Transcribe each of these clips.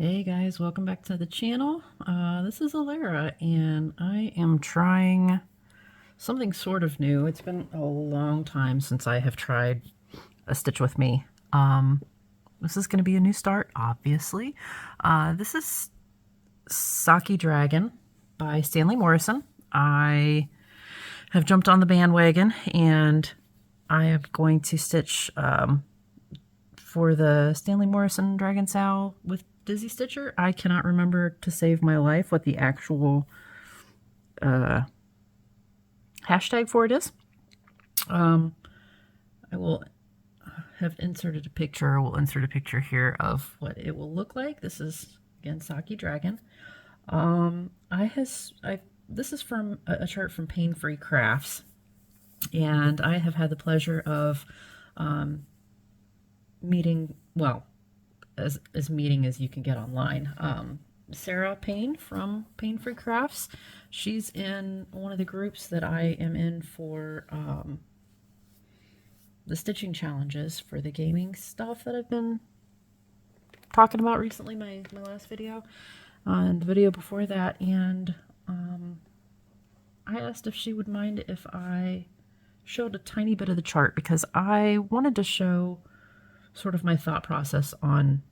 Hey guys, welcome back to the channel. This is Ailarra, and I am trying something sort of new. It's been a long time since I have tried a stitch with me. This is going to be a new start, obviously. This is Saki Dragon by Stanley Morrison. I have jumped on the bandwagon, and I am going to stitch for the Stanley Morrison Dragon Sow with Dizzy Stitcher. I cannot remember to save my life what the actual hashtag for it is. I will have inserted a picture. We'll insert a picture here of what it will look like. This is, again, Saki Dragon. This is from a chart from Paine Free Crafts, and I have had the pleasure of meeting, well, as meeting as you can get online. Sarah Paine from Paine Free Crafts. She's in one of the groups that I am in for the stitching challenges for the gaming stuff that I've been talking about recently, my last video and the video before that, and I asked if she would mind if I showed a tiny bit of the chart, because I wanted to show sort of my thought process on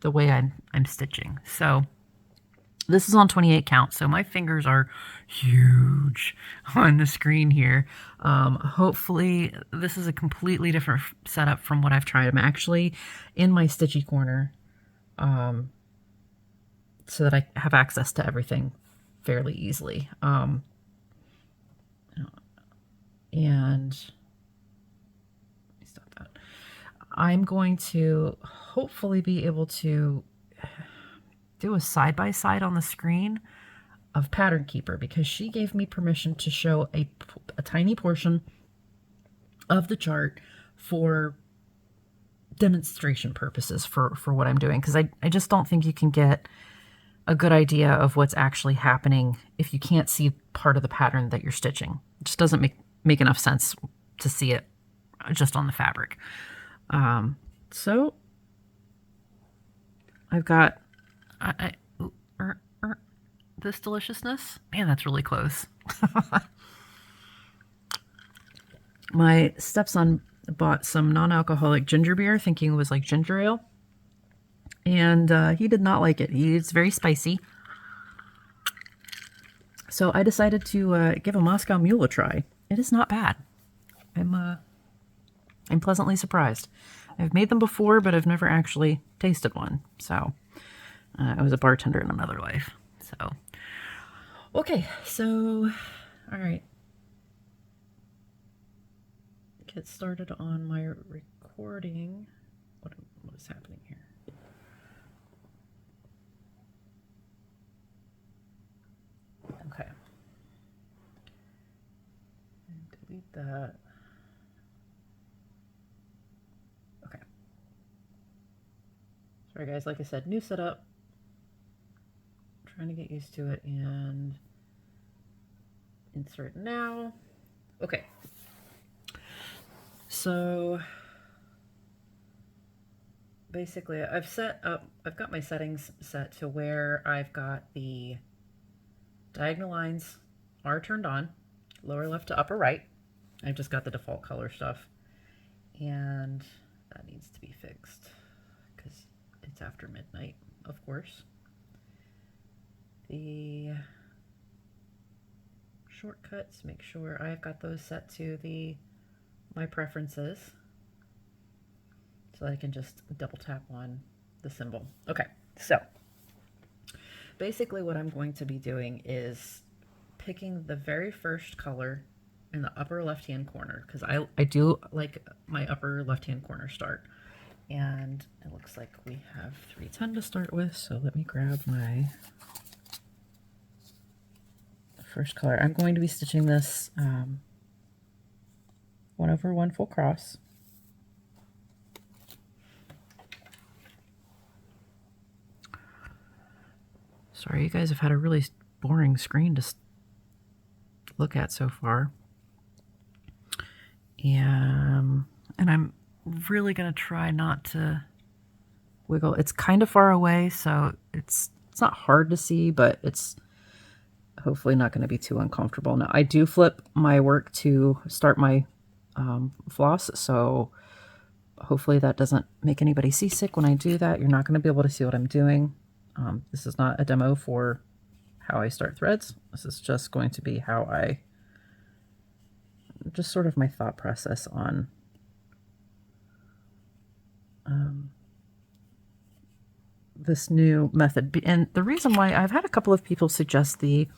the way I'm stitching. So this is on 28 count, so my fingers are huge on the screen here. Hopefully this is a completely different setup from what I've tried. I'm actually in my stitchy corner so that I have access to everything fairly easily. And stop that. I'm going to hopefully be able to do a side-by-side on the screen of Pattern Keeper, because she gave me permission to show a tiny portion of the chart for demonstration purposes for what I'm doing, because I just don't think you can get a good idea of what's actually happening if you can't see part of the pattern that you're stitching. It just doesn't make enough sense to see it just on the fabric. So I've got this deliciousness. Man, that's really close. My stepson bought some non-alcoholic ginger beer thinking it was like ginger ale, and he did not like it. It's very spicy. So I decided to give a Moscow Mule a try. It is not bad. I'm pleasantly surprised. I've made them before, but I've never actually tasted one. So I was a bartender in another life. So okay, so all right. Get started on my recording. What is happening here? Okay. And delete that. Okay. Sorry guys, like I said, new setup. Trying to get used to it, and insert now. Okay. So basically I've got my settings set to where I've got the diagonal lines are turned on, lower left to upper right. I've just got the default color stuff, and that needs to be fixed because it's after midnight, of course. The shortcuts, make sure I've got those set to my preferences, so I can just double tap on the symbol. Okay, so basically what I'm going to be doing is picking the very first color in the upper left hand corner, because I do like my upper left hand corner start, and it looks like we have 310 to start with, so let me grab my first color. I'm going to be stitching this 1/1 full cross. Sorry, you guys have had a really boring screen to look at so far. And I'm really going to try not to wiggle. It's kind of far away, so it's not hard to see, but it's hopefully not going to be too uncomfortable. Now, I do flip my work to start my floss, so hopefully that doesn't make anybody seasick when I do that. You're not going to be able to see what I'm doing. This is not a demo for how I start threads. This is just going to be how I, just sort of my thought process on this new method. And the reason why I've had a couple of people suggest the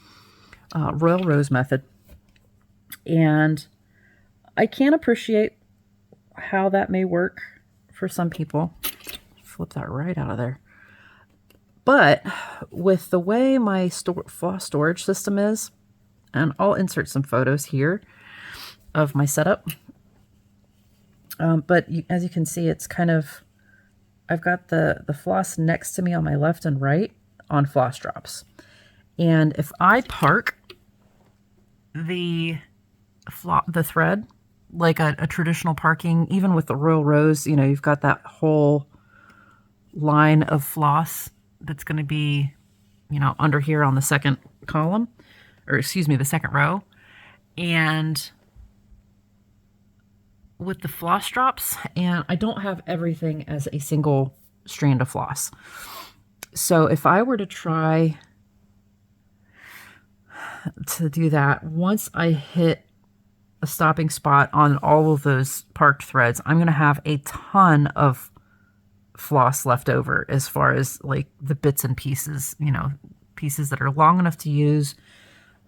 Royal Rose method, and I can appreciate how that may work for some people. Flip that right out of there. But with the way my floss storage system is, and I'll insert some photos here of my setup, but as you can see, it's kind of, I've got the floss next to me on my left and right on floss drops. And if I park the thread like a traditional parking, even with the Royal Rose, you know, you've got that whole line of floss that's going to be, you know, under here on the second column, or excuse me, the second row. And with the floss drops, and I don't have everything as a single strand of floss. So if I were to try to do that, once I hit a stopping spot on all of those parked threads, I'm going to have a ton of floss left over as far as like the bits and pieces, you know, pieces that are long enough to use,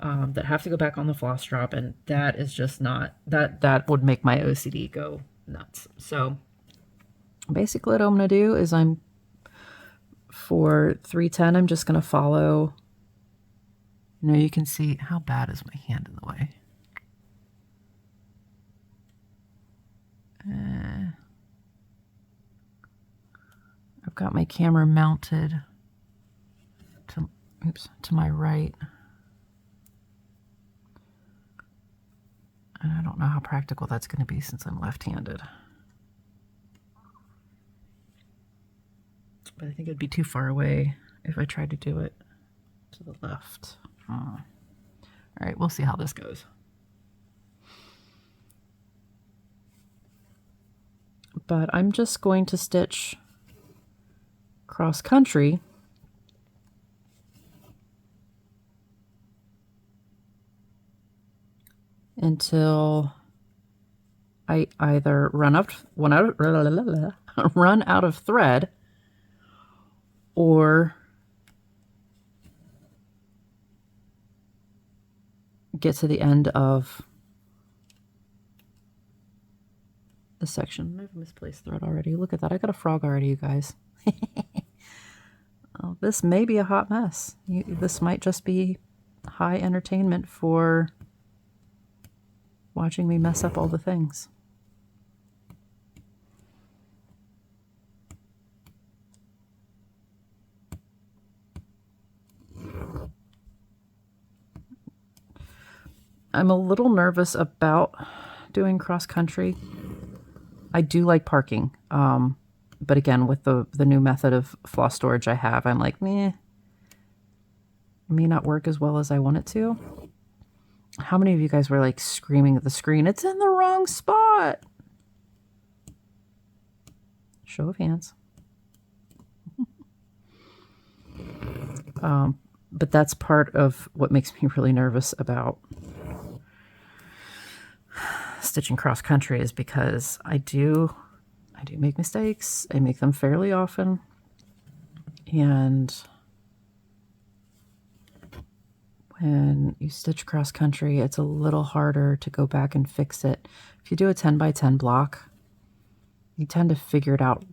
that have to go back on the floss drop, and that is just not, that would make my OCD go nuts. So basically what I'm going to do is for 310, I'm just going to follow, you know, you can see how bad is my hand in the way. I've got my camera mounted to my right. And I don't know how practical that's going to be since I'm left-handed. But I think it'd be too far away if I tried to do it to the left. All right, we'll see how this goes. But I'm just going to stitch cross country until I either run out of thread, or get to the end of the section. I've misplaced thread already. Look at that. I got a frog already, you guys. Oh, this may be a hot mess. This might just be high entertainment for watching me mess up all the things. I'm a little nervous about doing cross country. I do like parking, but again, with the new method of floss storage I have, I'm like, meh, it may not work as well as I want it to. How many of you guys were like screaming at the screen, it's in the wrong spot? Show of hands. But that's part of what makes me really nervous about stitching cross country, is because I do make mistakes. I make them fairly often, and when you stitch cross country, it's a little harder to go back and fix it. If you do a 10 by 10 block, you tend to figure it out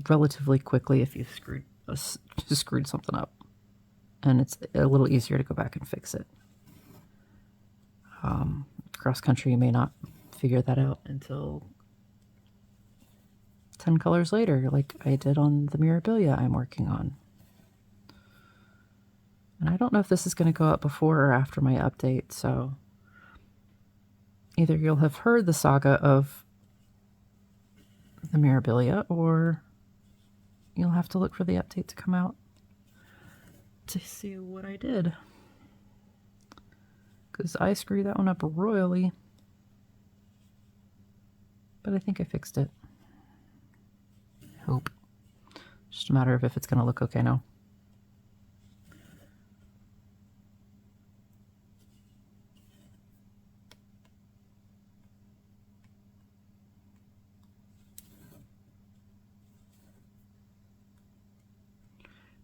relatively quickly if you've screwed something up, and it's a little easier to go back and fix it. Cross country, you may not figure that out until 10 colors later, like I did on the Mirabilia I'm working on. And I don't know if this is going to go up before or after my update, so either you'll have heard the saga of the Mirabilia, or you'll have to look for the update to come out to see what I did. Because I screwed that one up royally. But I think I fixed it. Hope. Just a matter of if it's going to look okay now.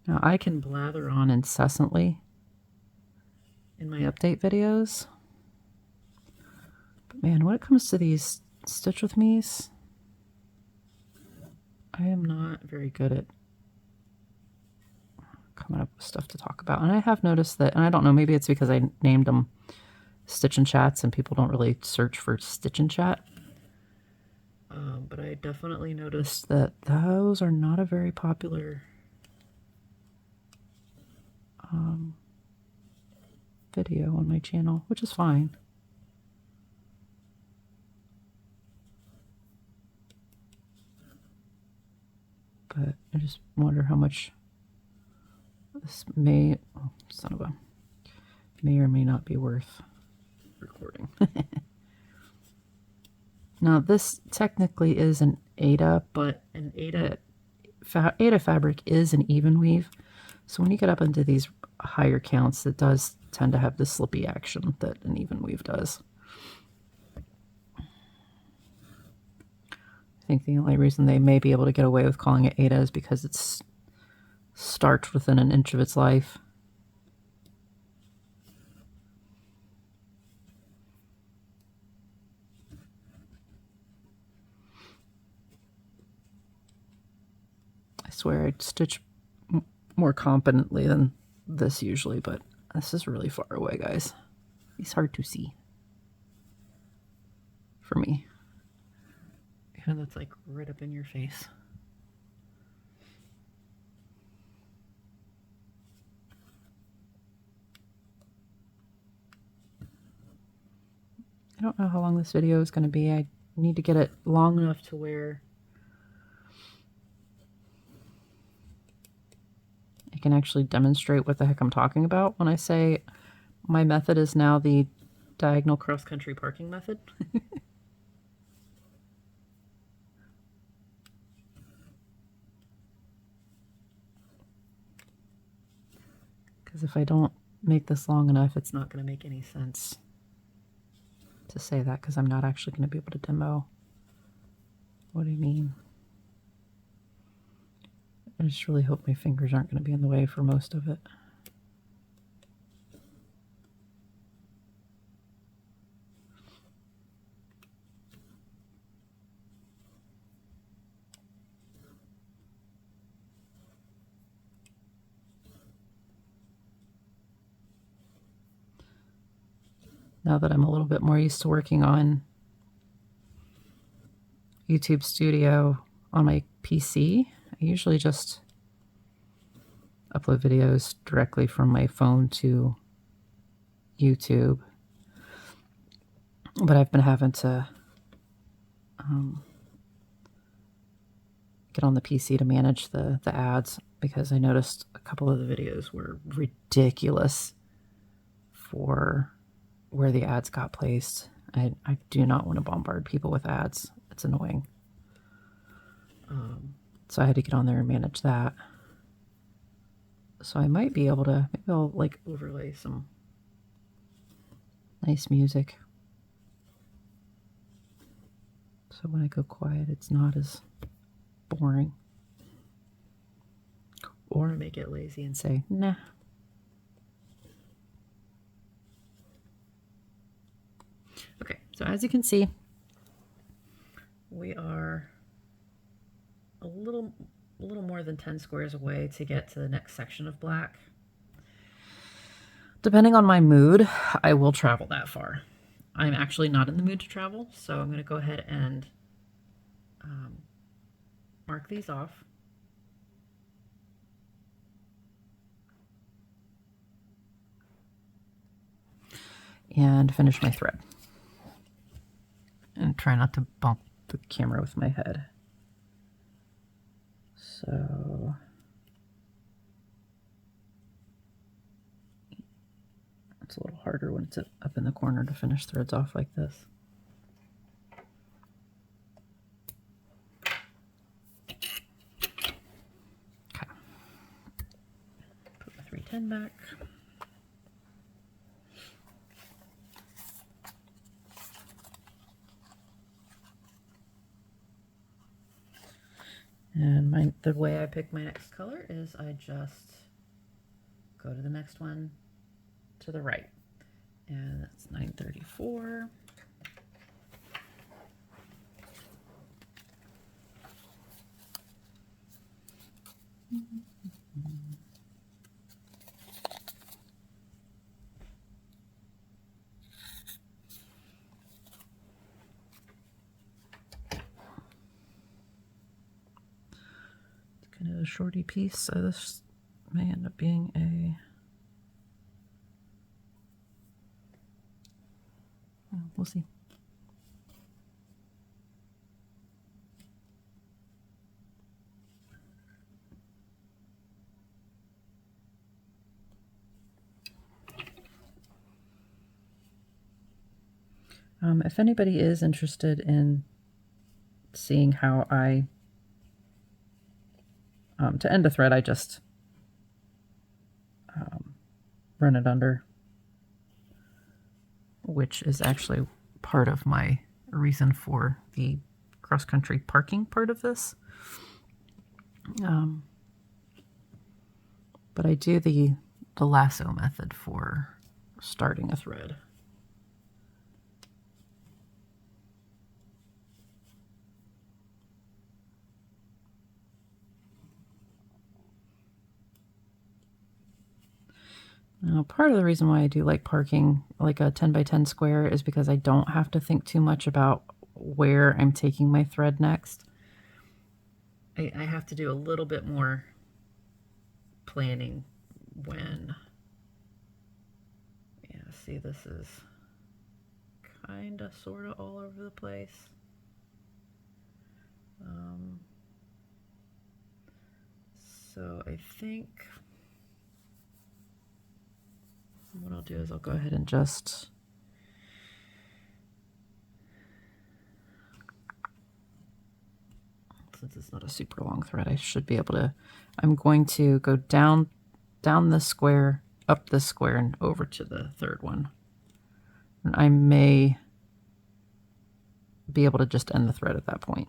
Now I can blather on incessantly in my update videos. But man, when it comes to these Stitch With Me's, I am not very good at coming up with stuff to talk about. And I have noticed that, and I don't know, maybe it's because I named them Stitch and Chats and people don't really search for Stitch and Chat. But I definitely noticed that those are not a very popular video on my channel, which is fine. But I just wonder how much this may, oh, son of a, may or may not be worth recording. Now this technically is an Aida, but an Aida fabric is an even weave. So when you get up into these higher counts, it does tend to have the slippy action that an even weave does. I think the only reason they may be able to get away with calling it Aida is because it's starched within an inch of its life. I swear I'd stitch more competently than this usually, but this is really far away, guys. It's hard to see for me. Even though it's like right up in your face. I don't know how long this video is going to be. I need to get it long enough to where I can actually demonstrate what the heck I'm talking about when I say my method is now the diagonal cross-country parking method. Because if I don't make this long enough, it's not going to make any sense to say that, because I'm not actually going to be able to demo what I mean. I just really hope my fingers aren't going to be in the way for most of it. Now that I'm a little bit more used to working on YouTube Studio on my PC, I usually just upload videos directly from my phone to YouTube. But I've been having to get on the PC to manage the ads, because I noticed a couple of the videos were ridiculous for where the ads got placed. I do not want to bombard people with ads. It's annoying. So I had to get on there and manage that. So I might be able to, maybe I'll like overlay some nice music. So when I go quiet, it's not as boring. Or make it lazy and say, nah. Okay, so as you can see, we are a little more than 10 squares away to get to the next section of black. Depending on my mood, I will travel that far. I'm actually not in the mood to travel, so I'm going to go ahead and mark these off. And finish my thread. And try not to bump the camera with my head. So it's a little harder when it's up in the corner to finish threads off like this. Okay. Put my 310 back. And the way I pick my next color is I just go to the next one to the right. And that's 934. Kind of a shorty piece, so this may end up being a, well, we'll see. If anybody is interested in seeing how I to end a thread, I just run it under, which is actually part of my reason for the cross-country parking part of this. But I do the lasso method for starting a thread. Now, part of the reason why I do like parking like a 10 by 10 square is because I don't have to think too much about where I'm taking my thread next. I have to do a little bit more planning when, yeah, see, this is kind of sort of all over the place. So I think what I'll do is I'll go ahead and just since it's not a super long thread, I should be able to, I'm going to go down this square, up this square, and over to the third one. And I may be able to just end the thread at that point.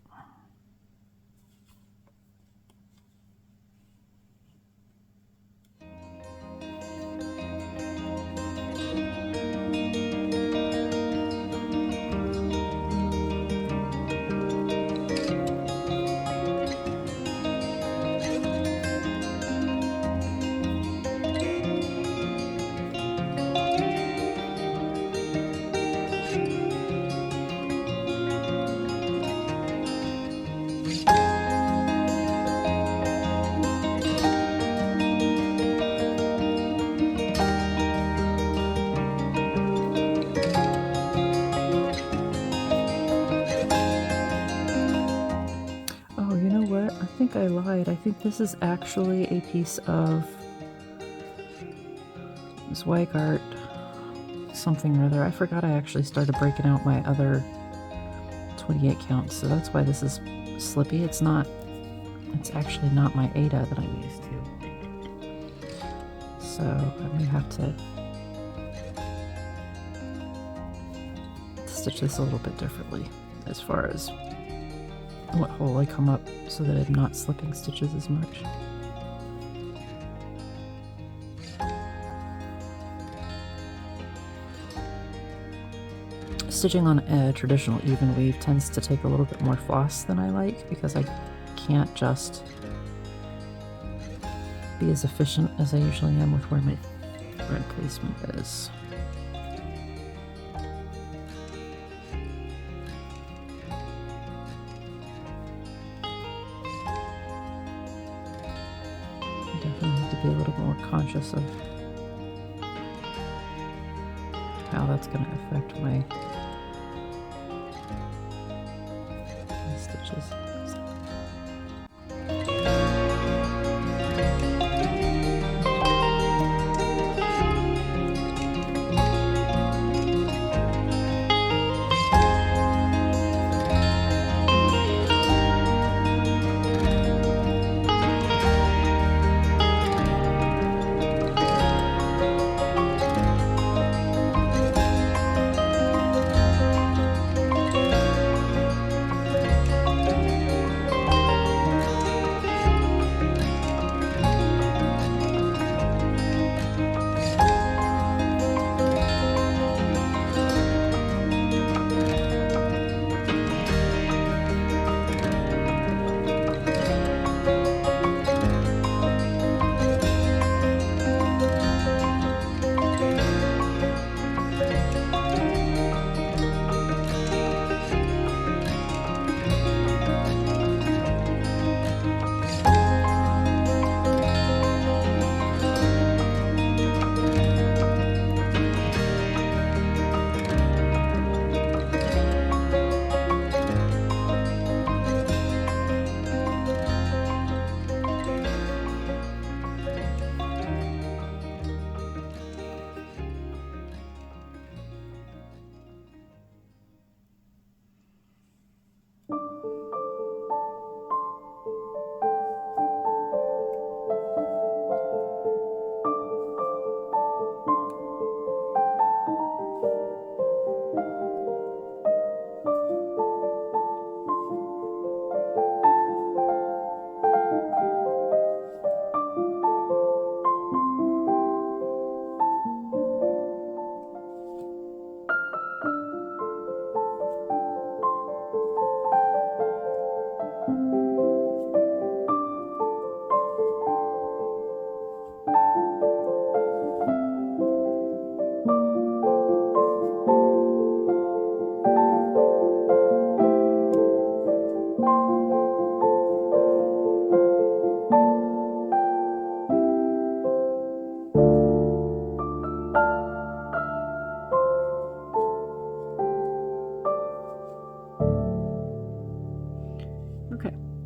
I lied. I think this is actually a piece of LiQWYD something or other. I forgot I actually started breaking out my other 28 counts, so that's why this is slippy. It's actually not my Ada that I'm used to. So I may have to stitch this a little bit differently as far as what hole I come up so that I'm not slipping stitches as much. Stitching on a traditional even weave tends to take a little bit more floss than I like because I can't just be as efficient as I usually am with where my thread placement is. Be a little more conscious of how that's going to affect my stitches.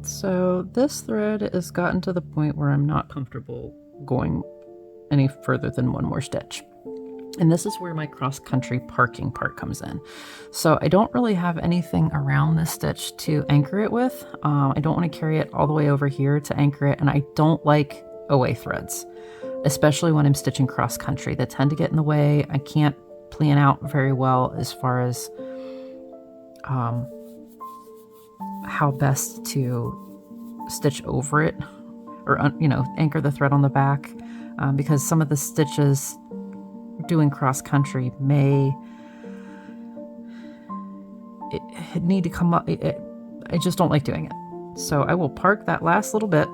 So this thread has gotten to the point where I'm not comfortable going any further than one more stitch. And this is where my cross-country parking part comes in. So I don't really have anything around this stitch to anchor it with. I don't want to carry it all the way over here to anchor it, and I don't like away threads, especially when I'm stitching cross-country. They tend to get in the way. I can't plan out very well as far as how best to stitch over it, or you know, anchor the thread on the back, because some of the stitches doing cross country may need to come up. I just don't like doing it. So I will park that last little bit.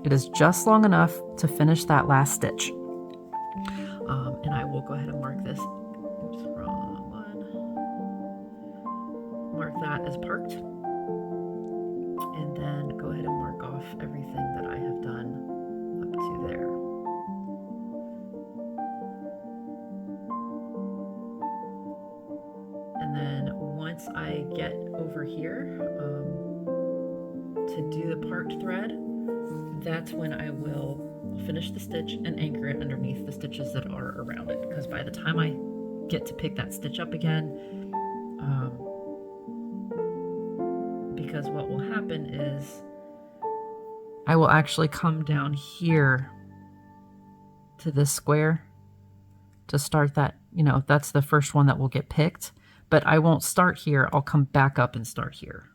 It is just long enough to finish that last stitch. And I will go ahead and mark this. Oops, wrong one. Mark that as parked. And then go ahead and mark off everything that I have done up to there. And then once I get over here to do the parked thread, that's when I will finish the stitch and anchor it underneath the stitches that are around it. Because by the time I get to pick that stitch up again, because what will happen is I will actually come down here to this square to start that, you know, that's the first one that will get picked, but I won't start here. I'll come back up and start here.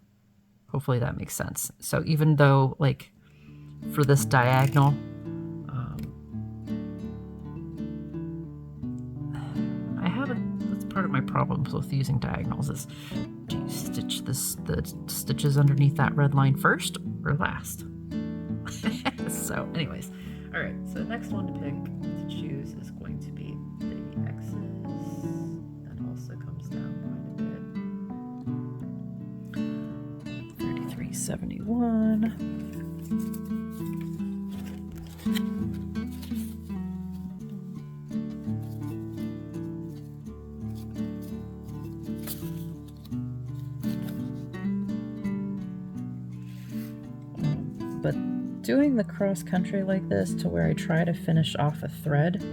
Hopefully that makes sense. So even though, like, for this diagonal, that's part of my problems with using diagonals is, do you stitch the stitches underneath that red line first or last? So anyways, all right, so the next one to pick, to choose, is going to be the X's. That also comes down quite a bit. 3371. But doing the cross country like this, to where I try to finish off a thread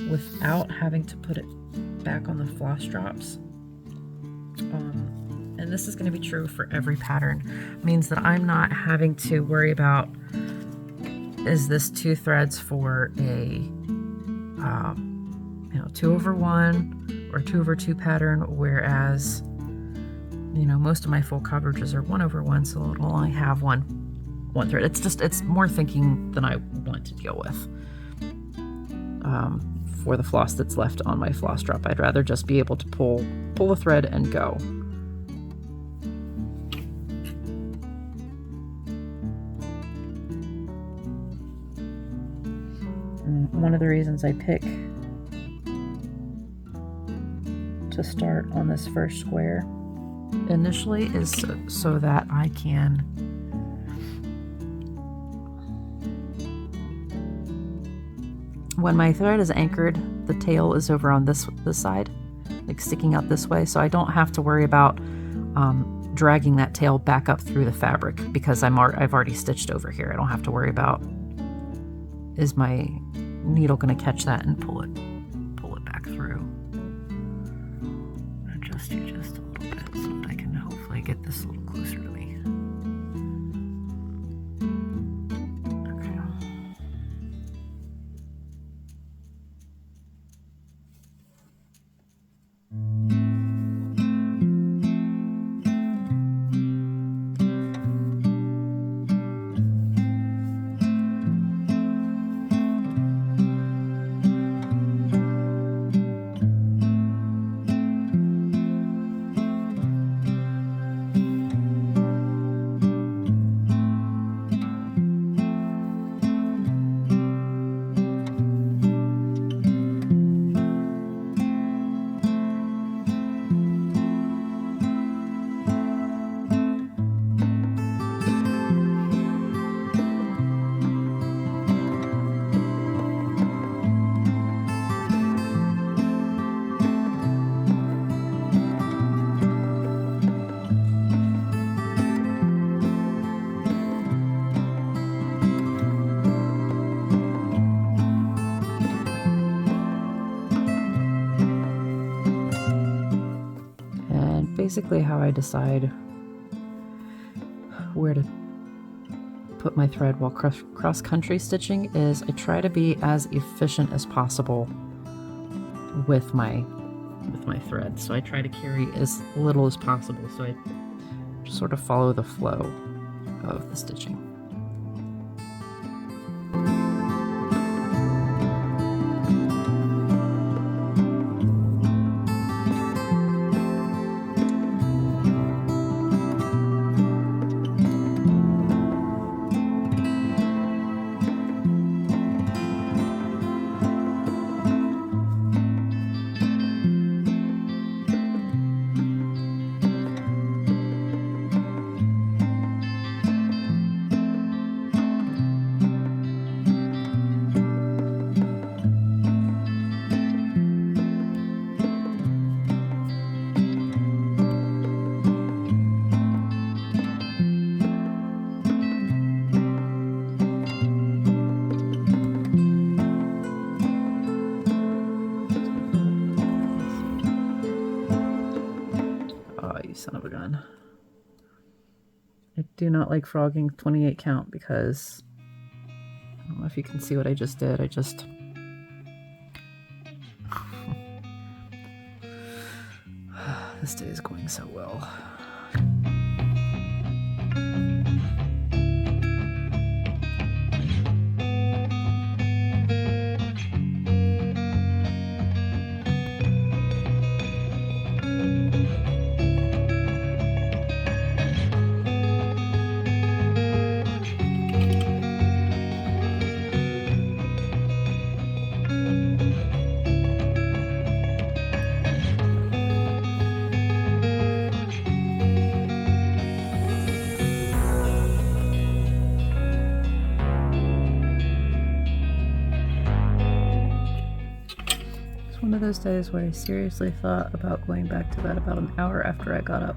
without having to put it back on the floss drops, and this is going to be true for every pattern, means that I'm not having to worry about, is this 2 threads for a 2/1 or 2/2 pattern, whereas, you know, most of my full coverages are 1/1, so it'll only have one thread. It's more thinking than I want to deal with. For the floss that's left on my floss drop, I'd rather just be able to pull the thread and go. And one of the reasons I pick to start on this first square initially is so that I can when my thread is anchored, the tail is over on this side, like sticking out this way, so I don't have to worry about dragging that tail back up through the fabric, because I've already stitched over here. I don't have to worry about, is my needle going to catch that and pull it back through. Adjust you just a little bit so that I can hopefully get this a little closer to me. basically how I decide where to put my thread while cross-country stitching is I try to be as efficient as possible with my thread. So I try to carry as little as possible, so I sort of follow the flow of the stitching. Son of a gun. I do not like frogging 28 count because I don't know if you can see what I just did. This day is going so well. One of those days where I seriously thought about going back to bed about an hour after I got up.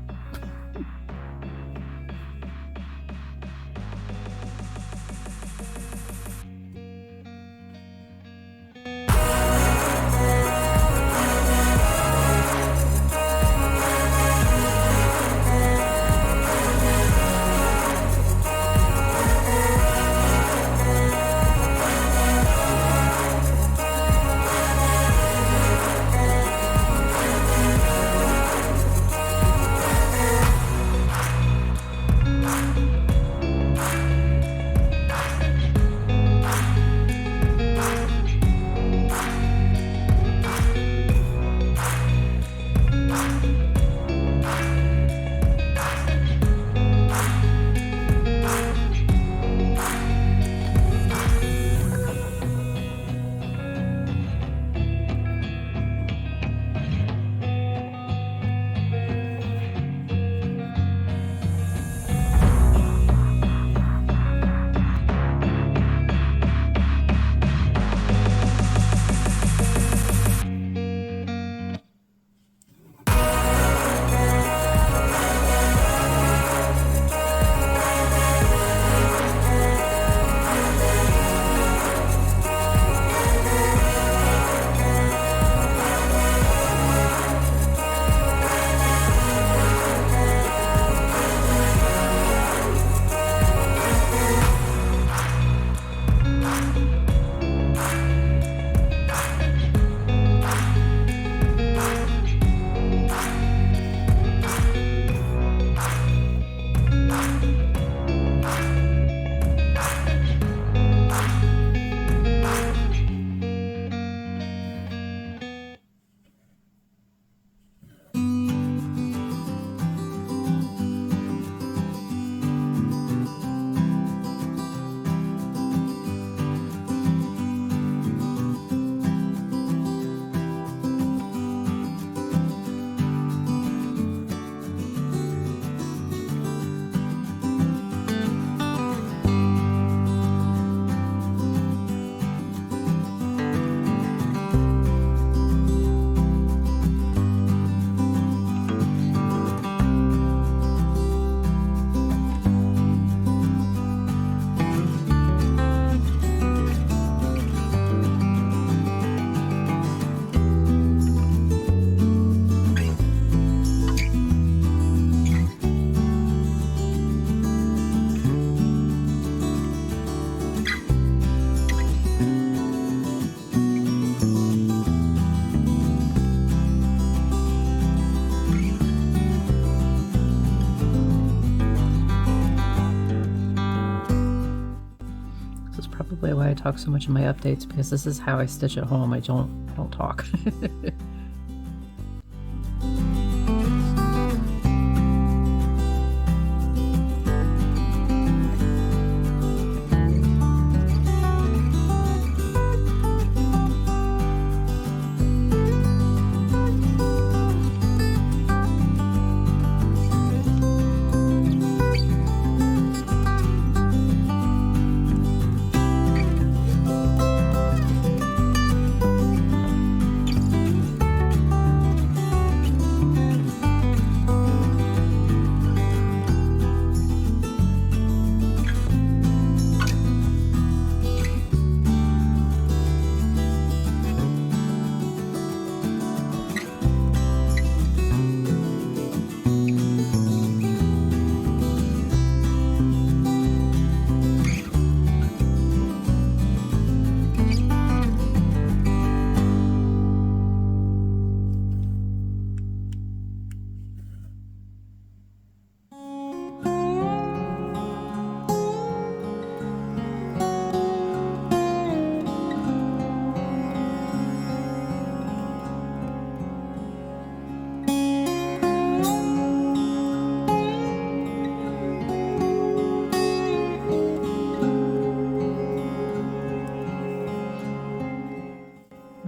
probably why I talk so much in my updates, because this is how I stitch at home. I don't talk.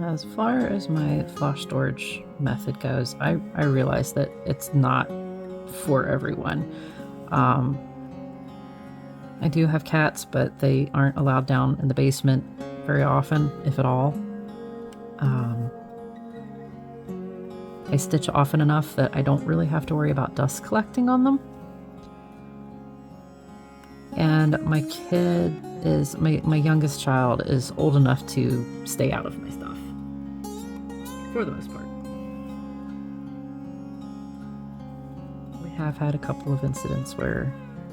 As far as my flash storage method goes, I realize that it's not for everyone. I do have cats, but they aren't allowed down in the basement very often, if at all. I stitch often enough that I don't really have to worry about dust collecting on them. And my kid is, my youngest child is old enough to stay out of my stuff, for the most part. We have had a couple of incidents where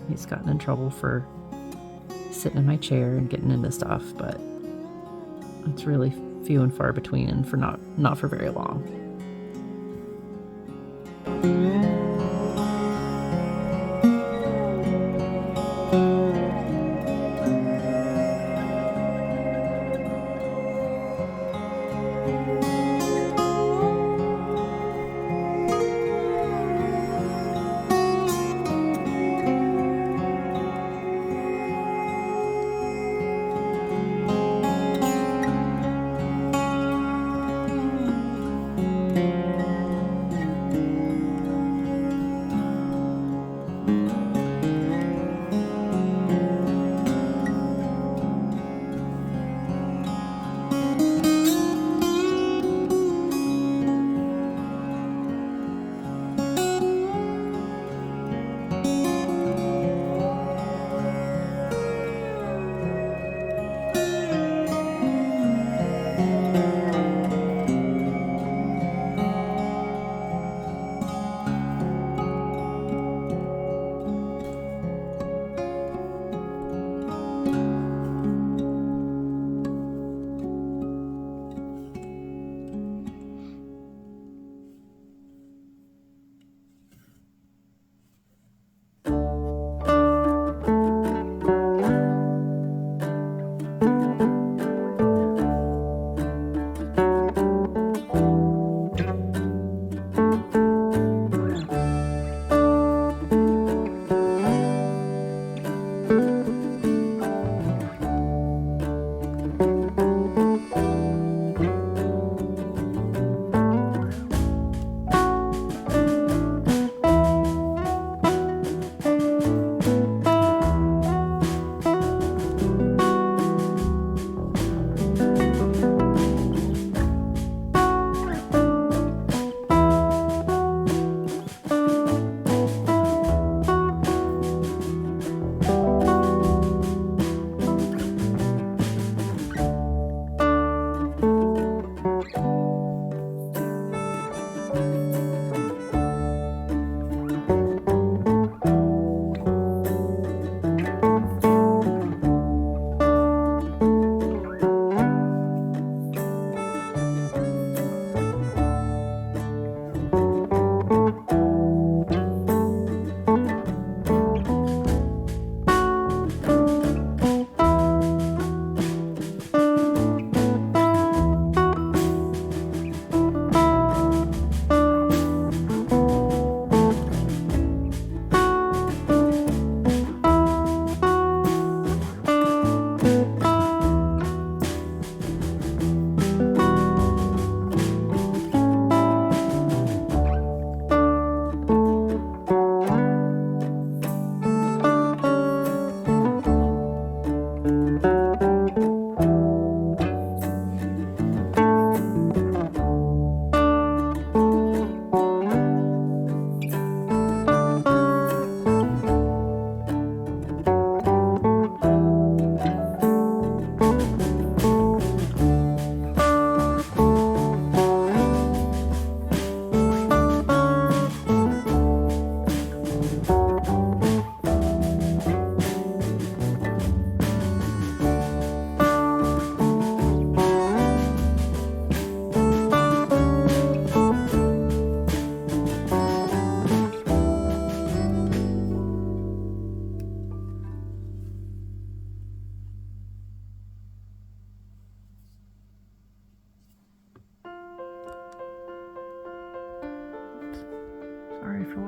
he's gotten in trouble for sitting in my chair and getting into stuff, but it's really few and far between, and for not for very long.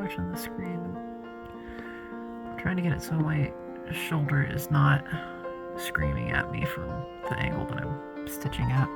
much on the screen. I'm trying to get it so my shoulder is not screaming at me from the angle that I'm stitching at.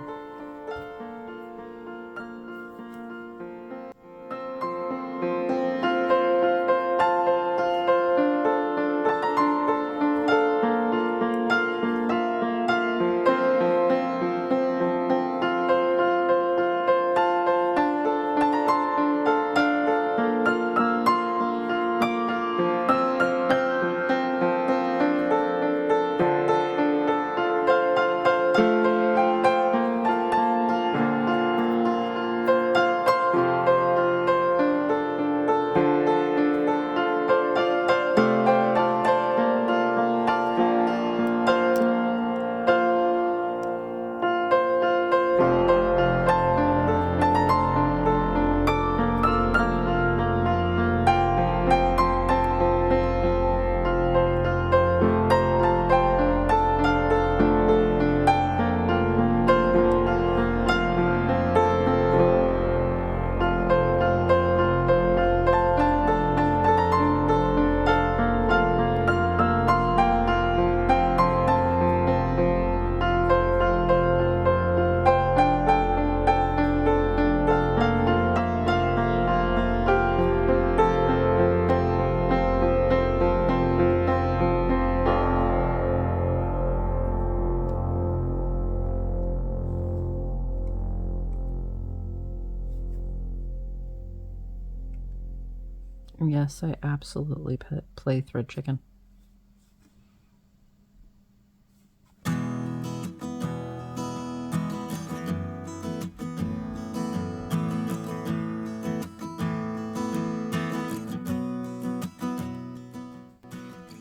Yes, I absolutely play thread chicken.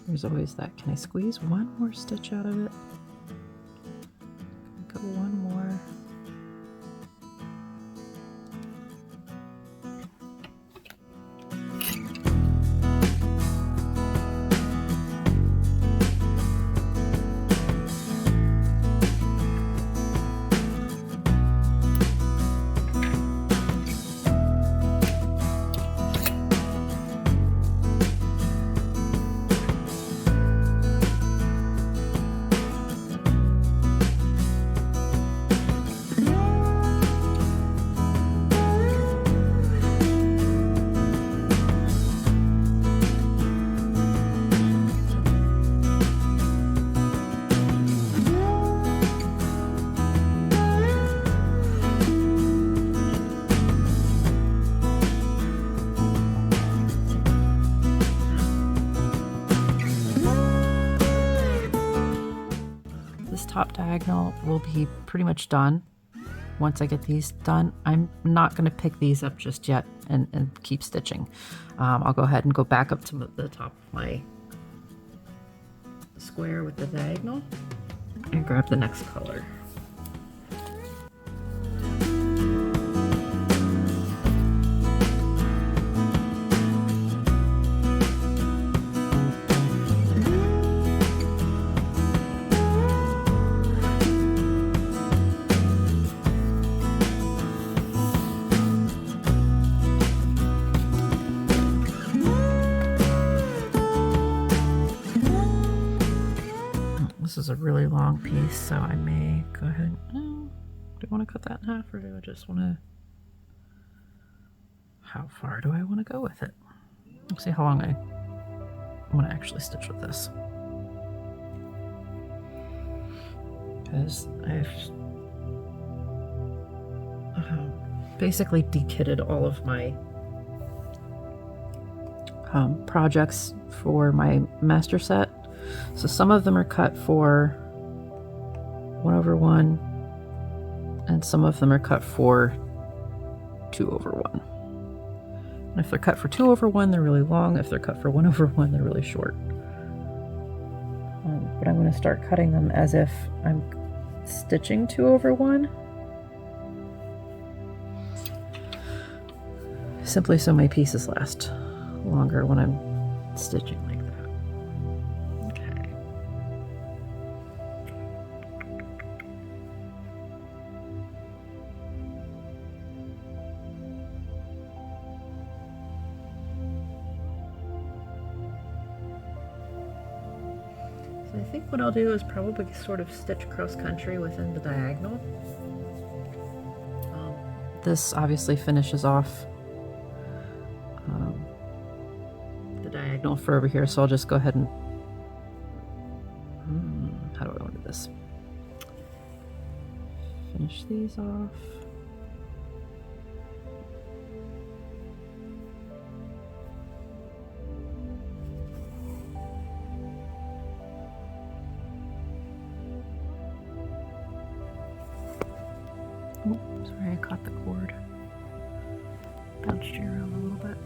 There's always that. Can I squeeze one more stitch out of it? Go one more. Top diagonal will be pretty much done. Once I get these done, I'm not going to pick these up just yet and keep stitching. I'll go ahead and go back up to the top of my square with the diagonal and grab the next color. This is a really long piece, so I may go ahead. Do I want to cut that in half, or do I just want to? How far do I want to go with it? Let's see how long I want to actually stitch with this. Because I've basically dekitted all of my projects for my master set. So some of them are cut for 1/1, and some of them are cut for 2/1. And if they're cut for 2/1, they're really long. If they're cut for 1/1, they're really short. But I'm going to start cutting them as if I'm stitching 2/1. Simply so my pieces last longer when I'm stitching like that. Okay. So I think what I'll do is probably sort of stitch cross country within the diagonal. This obviously finishes off the diagonal for over here, so I'll just go ahead and how do I want to do this? Finish these off. Oh, sorry, I caught the cord. Bounced you around a little bit.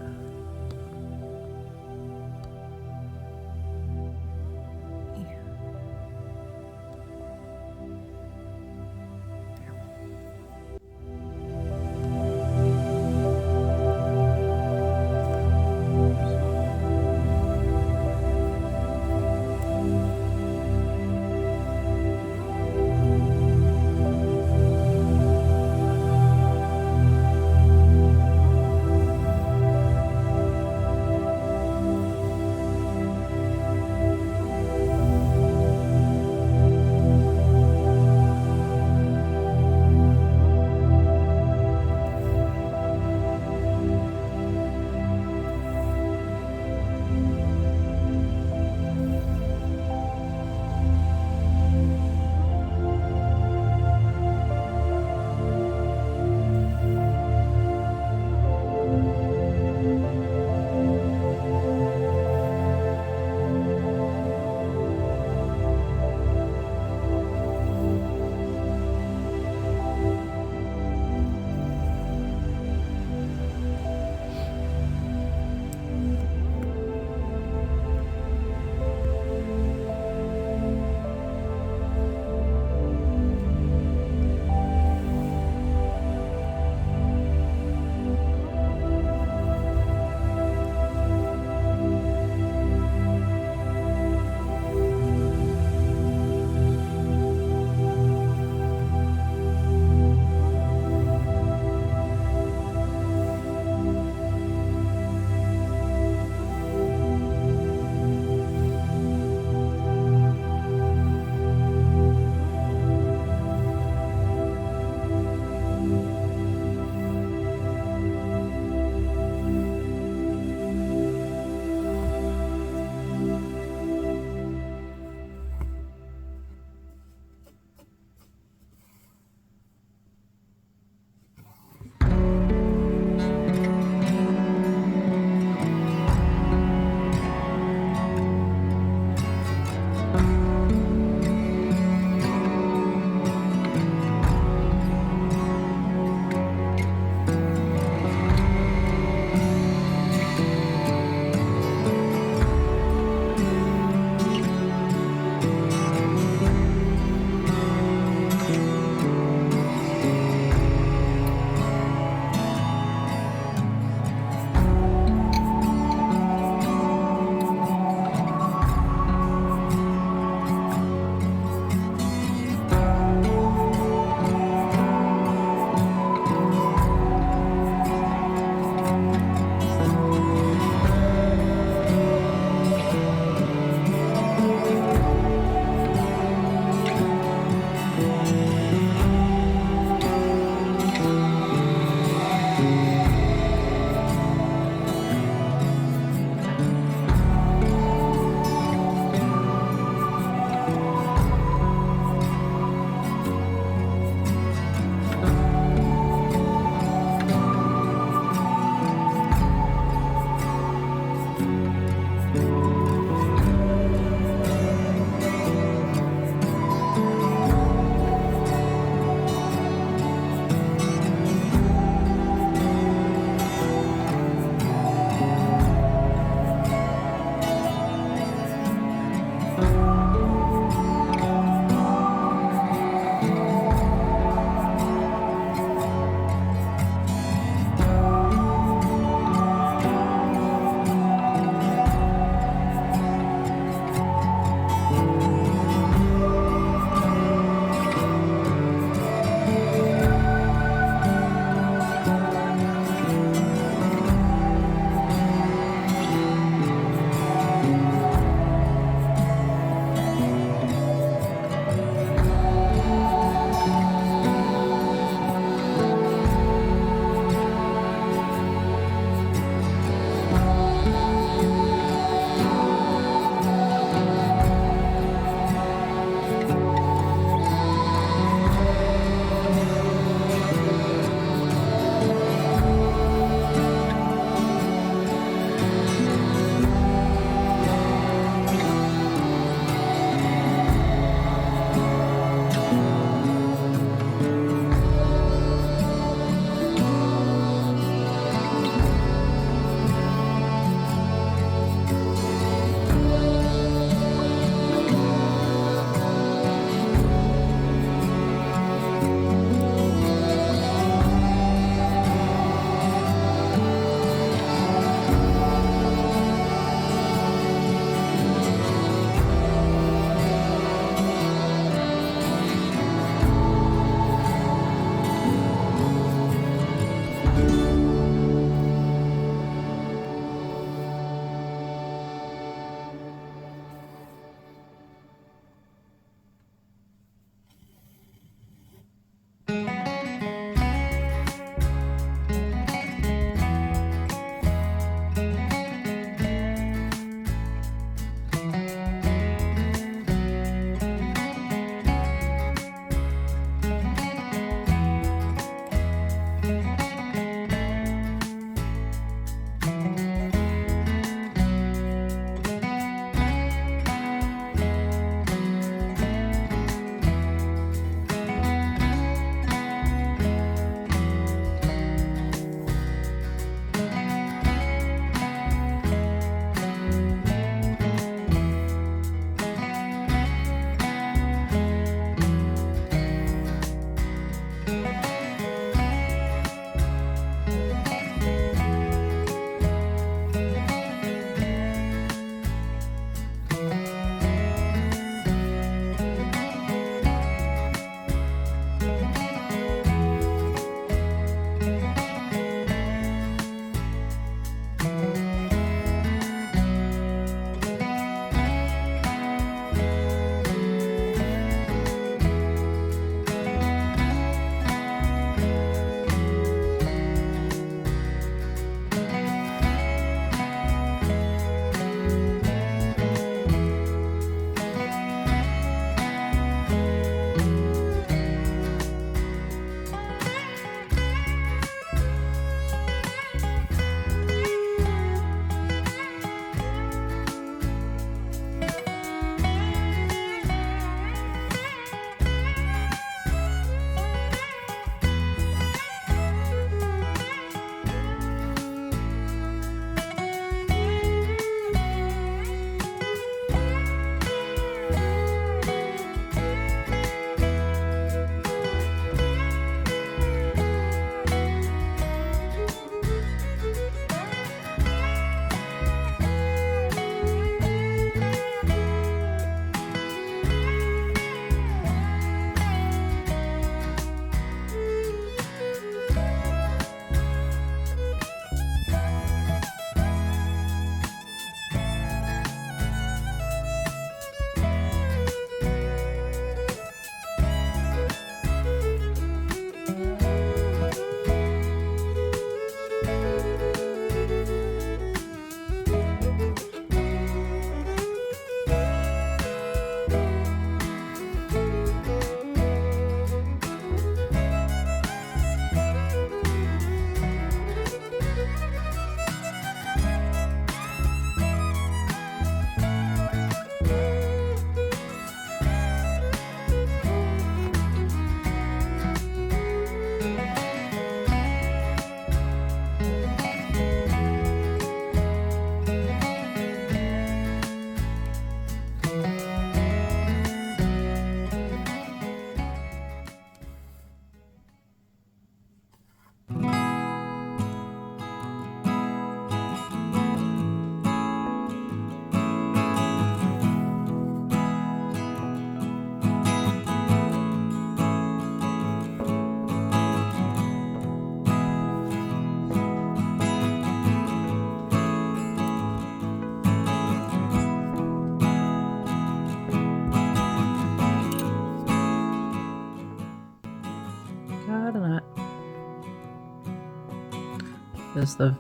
because the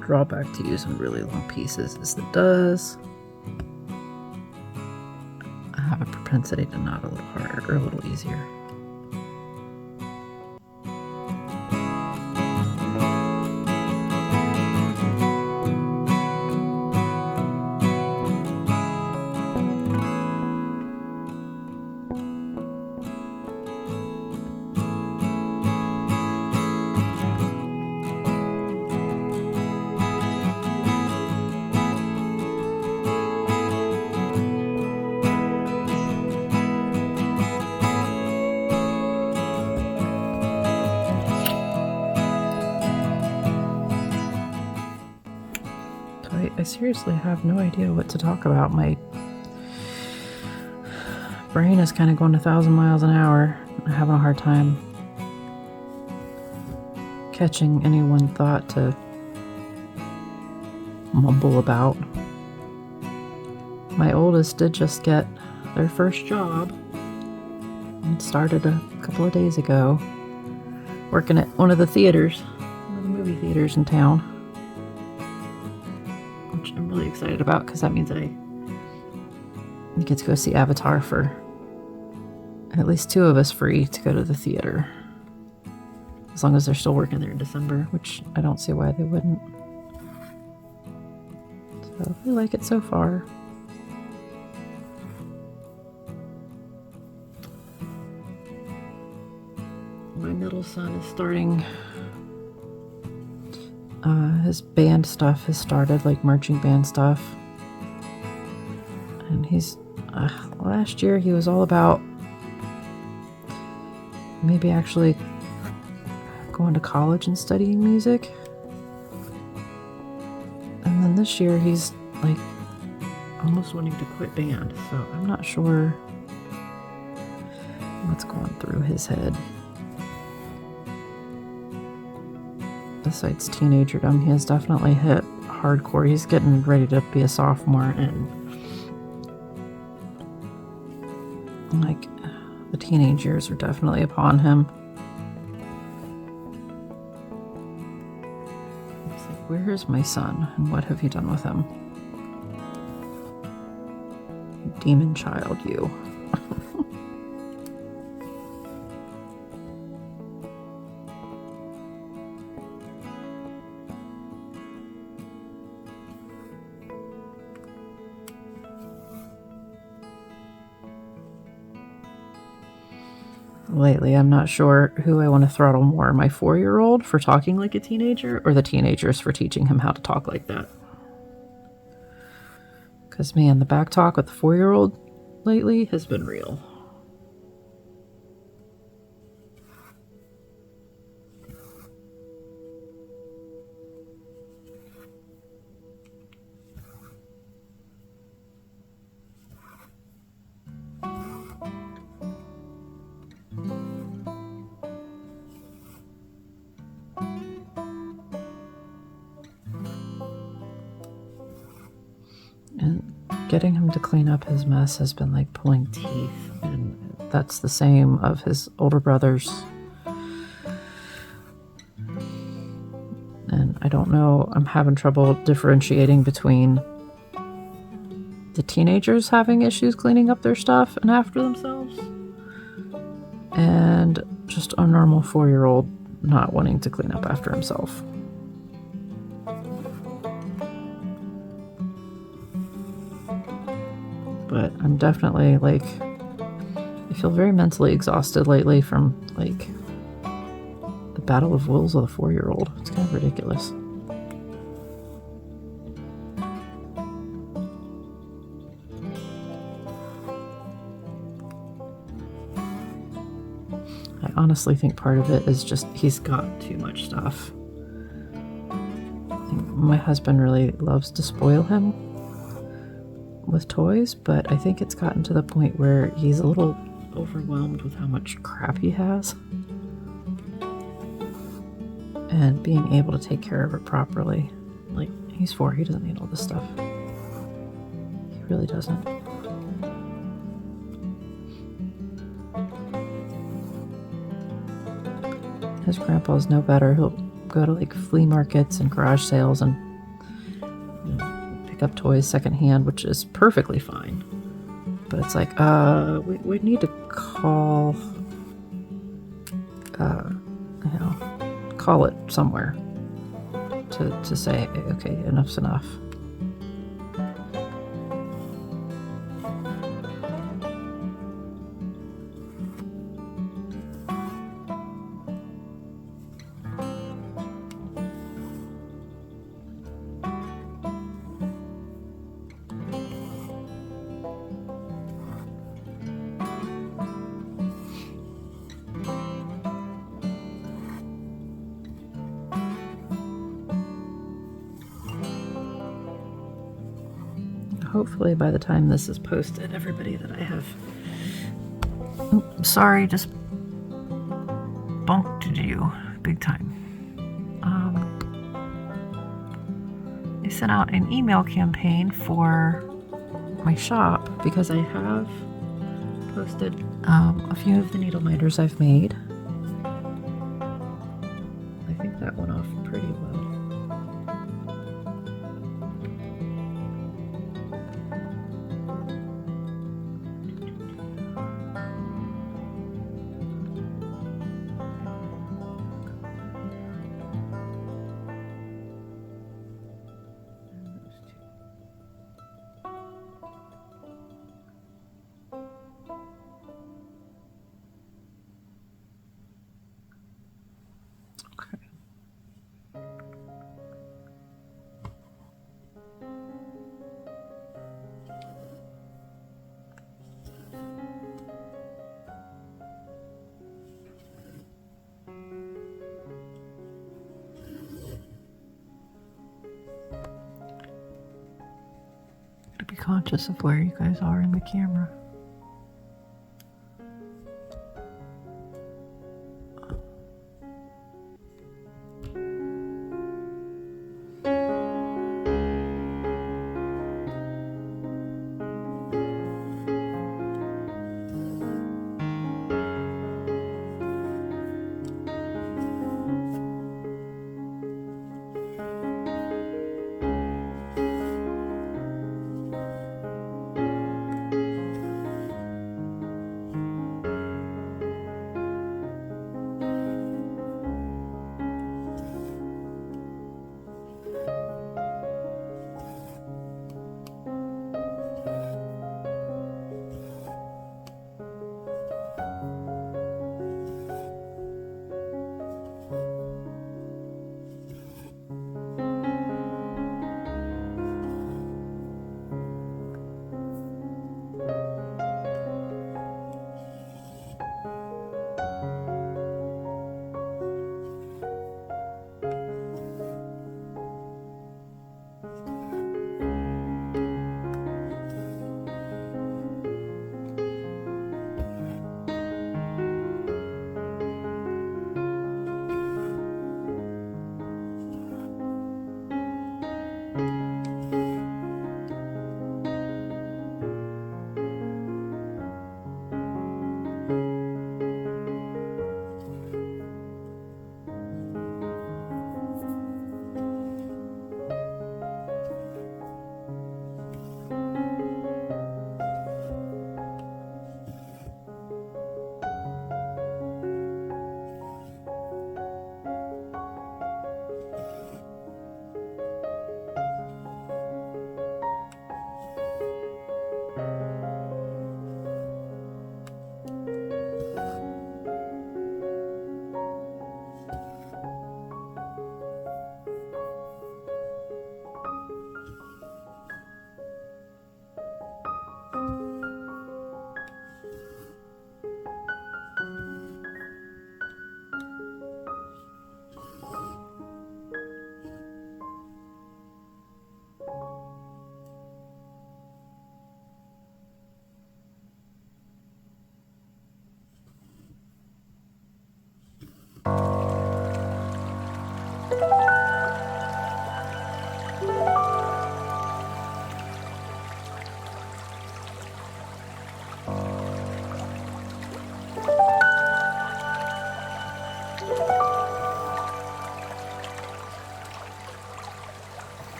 drawback to using really long pieces is it does have a propensity to knot a little harder or a little easier. I seriously have no idea what to talk about. My brain is kind of going 1,000 miles an hour. I'm having a hard time catching any one thought to mumble about. My oldest did just get their first job. It started a couple of days ago, working at one of the theaters, one of the movie theaters in town, which I'm really excited about because that means I get to go see Avatar for at least 2 of us free to go to the theater. As long as they're still working there in December, which I don't see why they wouldn't. So I like it so far. My middle son is starting, his band stuff has started, like marching band stuff. And he's, last year he was all about maybe actually going to college and studying music. And then this year he's like almost wanting to quit band, so I'm not sure what's going through his head. Besides teenagerdom, he has definitely hit hardcore. He's getting ready to be a sophomore, and like the teenage years are definitely upon him. It's like, where is my son, and what have you done with him? You demon child, you. Lately, I'm not sure who I want to throttle more, my 4-year-old for talking like a teenager, or the teenagers for teaching him how to talk like that. Because, man, the back talk with the 4-year-old lately has been real. And getting him to clean up his mess has been like pulling teeth, and that's the same of his older brothers. And I don't know, I'm having trouble differentiating between the teenagers having issues cleaning up their stuff and after themselves, and just a normal 4-year-old not wanting to clean up after himself. But I'm definitely like, I feel very mentally exhausted lately from like the battle of wills of the 4-year-old. It's kind of ridiculous. I honestly think part of it is just he's got too much stuff. My husband really loves to spoil him with toys, but I think it's gotten to the point where he's a little overwhelmed with how much crap he has, and being able to take care of it properly. Like, he's 4, he doesn't need all this stuff. He really doesn't. His grandpa's no better. He'll go to like flea markets and garage sales and pick up toys secondhand, which is perfectly fine. But it's like, we need to call, call it somewhere to say, okay, enough's enough. Hopefully by the time this is posted, everybody that I have... Oops, sorry, just bumped you big time. I sent out an email campaign for my shop because I have posted a few of the needle miters I've made. I think that went off pretty well. Be conscious of where you guys are in the camera.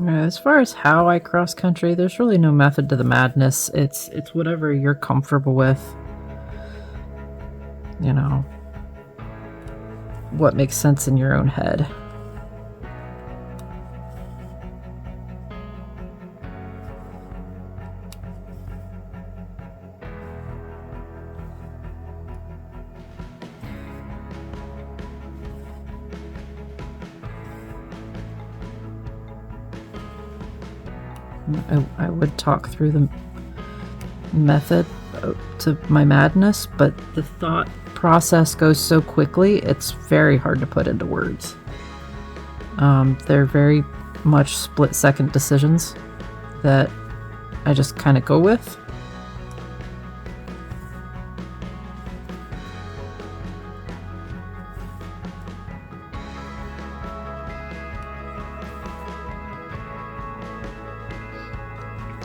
As far as how I cross country, there's really no method to the madness. It's whatever you're comfortable with. You know, what makes sense in your own head. I would talk through the method to my madness, but the thought process goes so quickly, it's very hard to put into words. They're very much split-second decisions that I just kind of go with.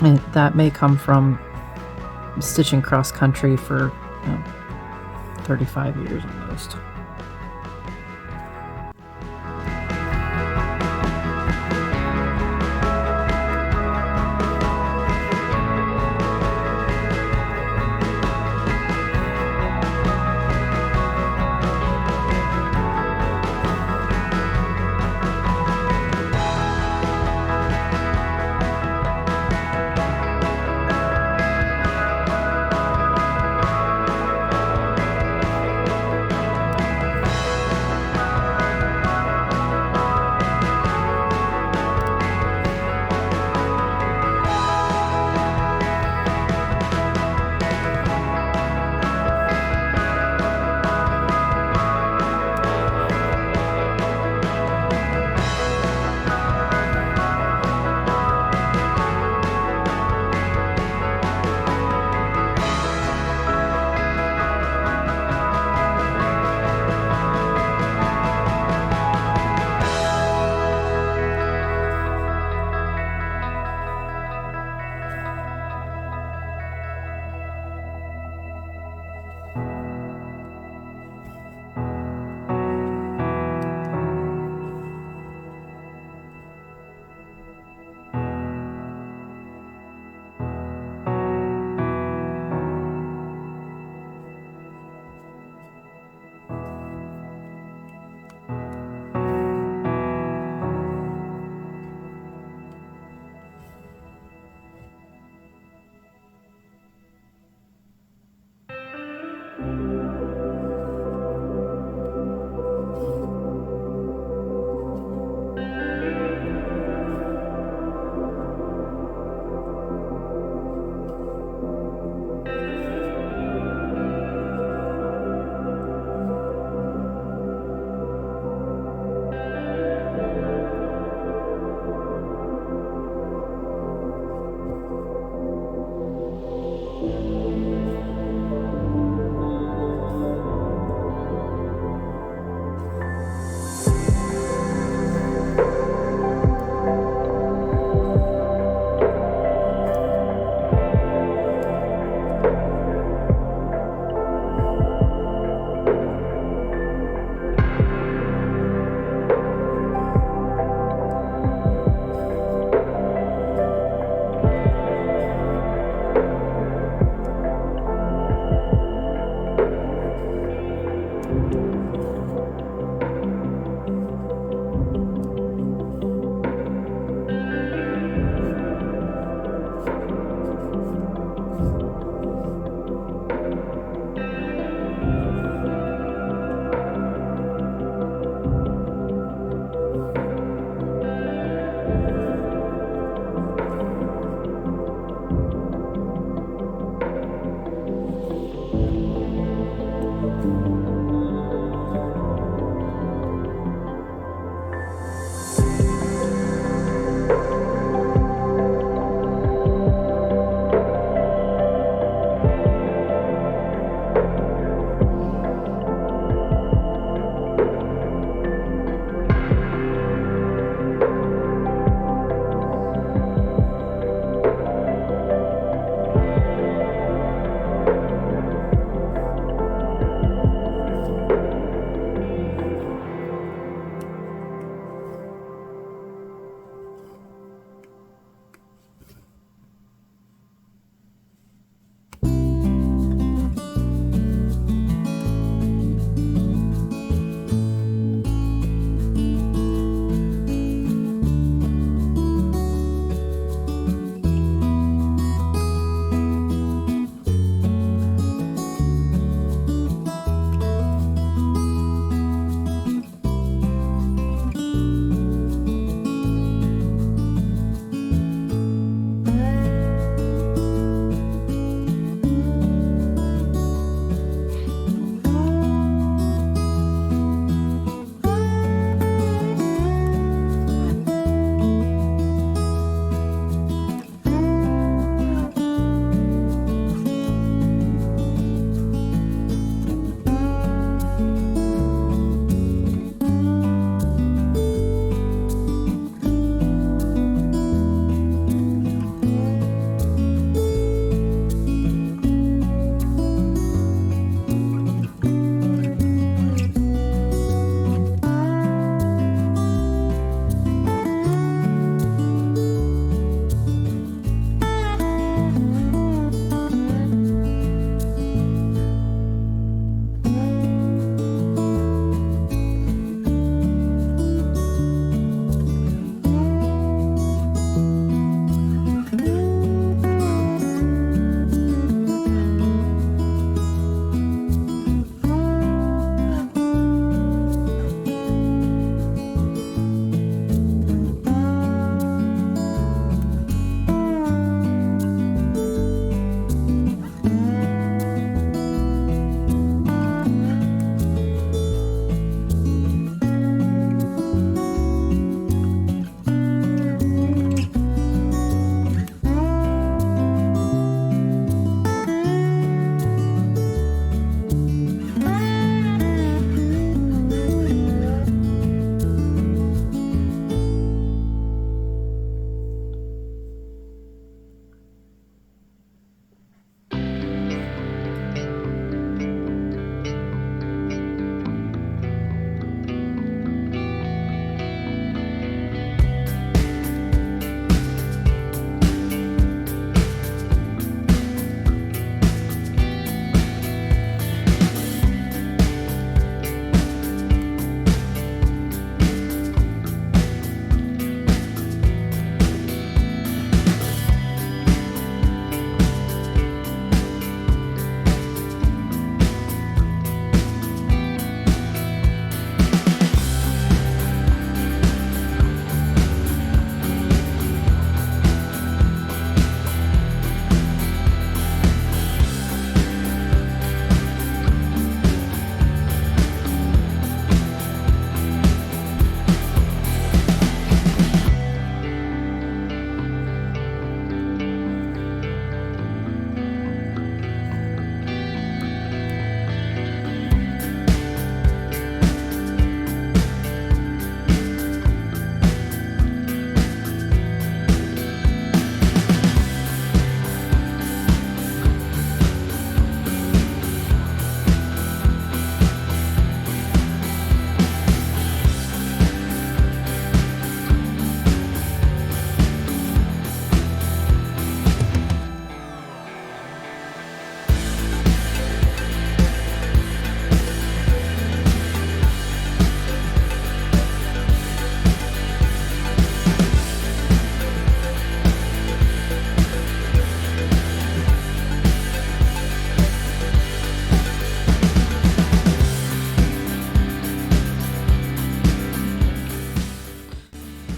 And that may come from stitching cross country for 35 years almost.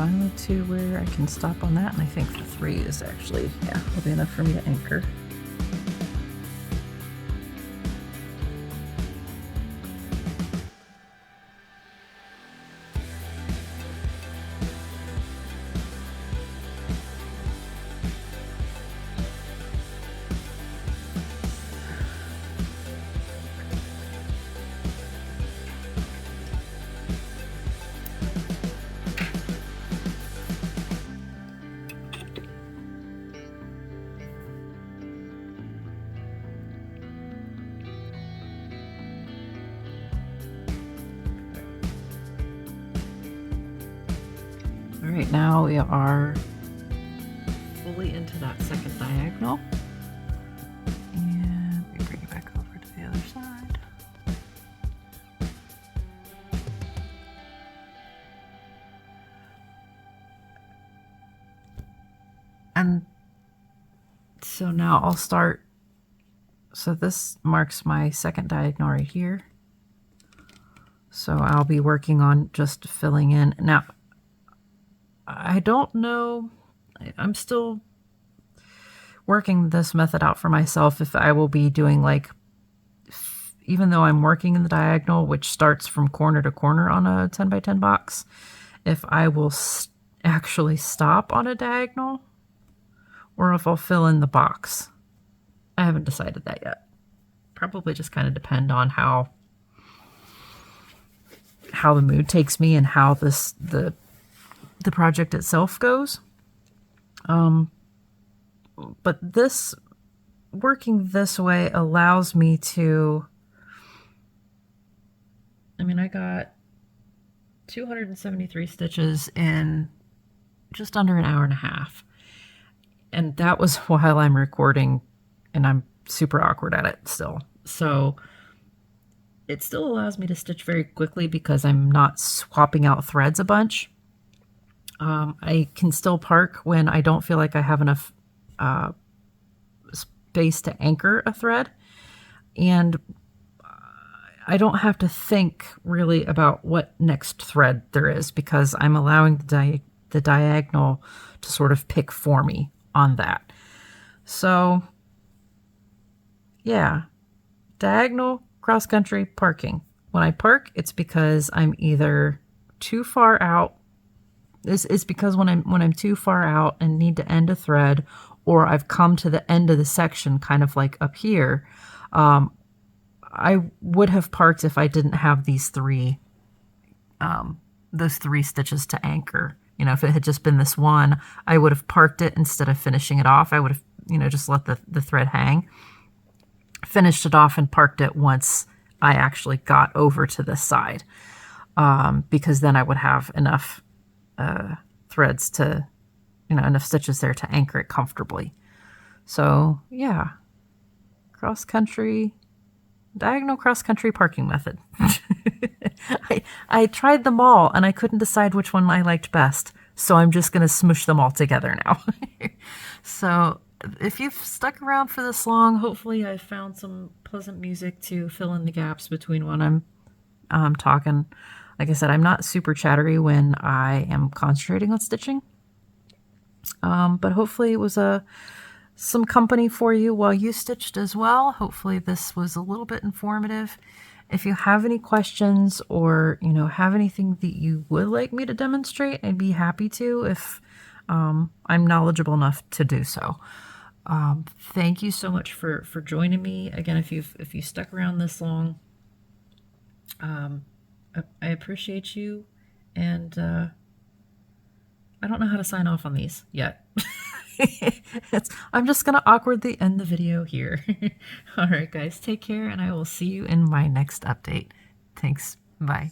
finally to where I can stop on that, and I think the 3 is actually, yeah, will be enough for me to anchor. All right, now we are fully into that second diagonal. And we bring it back over to the other side. And so now I'll start, so this marks my second diagonal right here. So I'll be working on just filling in. Now, I don't know, I'm still working this method out for myself if I will be doing like, even though I'm working in the diagonal, which starts from corner to corner on a 10 by 10 box, if I will actually stop on a diagonal or if I'll fill in the box. I haven't decided that yet. Probably just kind of depend on how the mood takes me and how the project itself goes. But this, working this way allows me to, I mean, I got 273 stitches in just under an hour and a half. And that was while I'm recording, and I'm super awkward at it still. So it still allows me to stitch very quickly because I'm not swapping out threads a bunch. I can still park when I don't feel like I have enough space to anchor a thread. And I don't have to think really about what next thread there is because I'm allowing the diagonal to sort of pick for me on that. So yeah, diagonal, cross country, parking. When I park, it's because I'm either too far out. This is because when I'm too far out and need to end a thread, or I've come to the end of the section, kind of like up here. I would have parked if I didn't have these those 3 stitches to anchor. You know, if it had just been this one, I would have parked it instead of finishing it off. I would have, you know, just let the thread hang, finished it off, and parked it once I actually got over to this side, because then I would have enough threads to, you know, enough stitches there to anchor it comfortably. So yeah, cross country, diagonal cross country parking method. I tried them all and I couldn't decide which one I liked best. So I'm just going to smush them all together now. So if you've stuck around for this long, hopefully I found some pleasant music to fill in the gaps between when I'm talking. Like I said, I'm not super chattery when I am concentrating on stitching. But hopefully it was some company for you while you stitched as well. Hopefully this was a little bit informative. If you have any questions or, you know, have anything that you would like me to demonstrate, I'd be happy to if I'm knowledgeable enough to do so. Thank you so much for joining me. Again, if you stuck around this long, I appreciate you, and I don't know how to sign off on these yet. I'm just going to awkwardly end the video here. All right, guys, take care, and I will see you in my next update. Thanks. Bye.